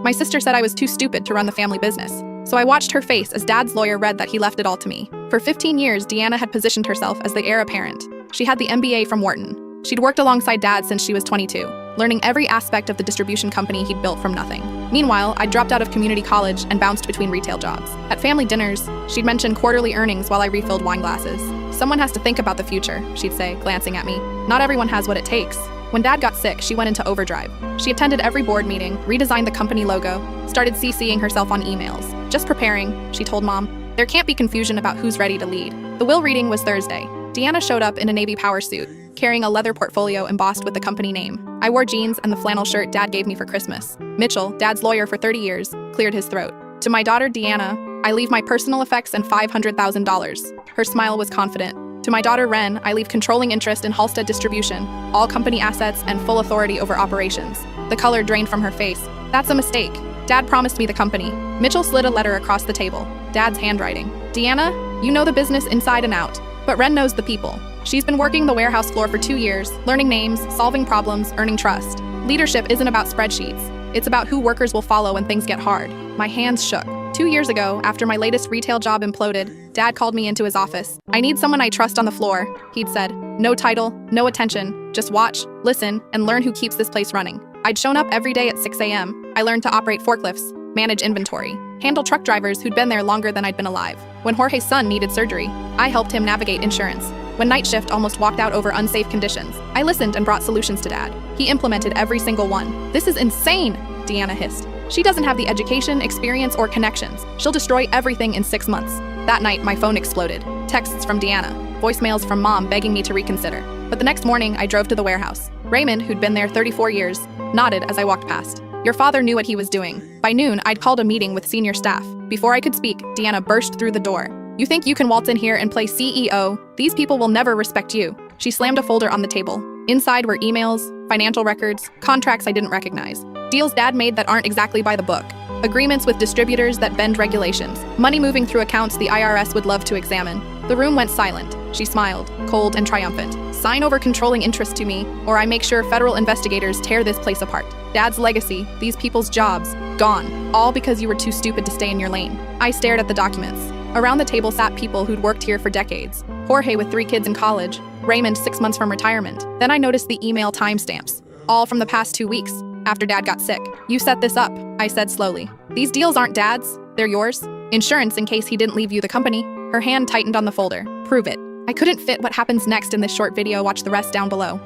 My sister said I was too stupid to run the family business, so I watched her face as Dad's lawyer read that he left it all to me. For 15 years, Deanna had positioned herself as the heir apparent. She had the MBA from Wharton. She'd worked alongside Dad since she was 22, learning every aspect of the distribution company he'd built from nothing. Meanwhile, I'd dropped out of community college and bounced between retail jobs. At family dinners, she'd mention quarterly earnings while I refilled wine glasses. "Someone has to think about the future," she'd say, glancing at me. "Not everyone has what it takes." When Dad got sick, she went into overdrive. She attended every board meeting, redesigned the company logo, started CCing herself on emails. "Just preparing," she told Mom. "There can't be confusion about who's ready to lead." The will reading was Thursday. Deanna showed up in a navy power suit, carrying a leather portfolio embossed with the company name. I wore jeans and the flannel shirt Dad gave me for Christmas. Mitchell, Dad's lawyer for 30 years, cleared his throat. "To my daughter Deanna, I leave my personal effects and $500,000. Her smile was confident. "To my daughter Ren, I leave controlling interest in Halstead Distribution, all company assets, and full authority over operations." The color drained from her face. "That's a mistake. Dad promised me the company." Mitchell slid a letter across the table. Dad's handwriting. "Deanna, you know the business inside and out, but Ren knows the people. She's been working the warehouse floor for 2 years, learning names, solving problems, earning trust. Leadership isn't about spreadsheets. It's about who workers will follow when things get hard." My hands shook. 2 years ago, after my latest retail job imploded, Dad called me into his office. "I need someone I trust on the floor," he'd said. "No title, no attention. Just watch, listen, and learn who keeps this place running." I'd shown up every day at 6 a.m. I learned to operate forklifts, manage inventory, handle truck drivers who'd been there longer than I'd been alive. When Jorge's son needed surgery, I helped him navigate insurance. When night shift almost walked out over unsafe conditions, I listened and brought solutions to Dad. He implemented every single one. "This is insane," Deanna hissed. "She doesn't have the education, experience, or connections. She'll destroy everything in 6 months." That night, my phone exploded. Texts from Deanna, voicemails from Mom begging me to reconsider. But the next morning, I drove to the warehouse. Raymond, who'd been there 34 years, nodded as I walked past. "Your father knew what he was doing." By noon, I'd called a meeting with senior staff. Before I could speak, Deanna burst through the door. "You think you can waltz in here and play CEO? These people will never respect you." She slammed a folder on the table. Inside were emails, financial records, contracts I didn't recognize. Deals Dad made that aren't exactly by the book. Agreements with distributors that bend regulations. Money moving through accounts the IRS would love to examine. The room went silent. She smiled, cold and triumphant. "Sign over controlling interest to me, or I make sure federal investigators tear this place apart. Dad's legacy, these people's jobs, gone. All because you were too stupid to stay in your lane." I stared at the documents. Around the table sat people who'd worked here for decades. Jorge with 3 kids in college. Raymond 6 months from retirement. Then I noticed the email timestamps. All from the past 2 weeks, after Dad got sick. "You set this up," I said slowly. "These deals aren't Dad's, they're yours. Insurance in case he didn't leave you the company." Her hand tightened on the folder. "Prove it." I couldn't fit what happens next in this short video. Watch the rest down below.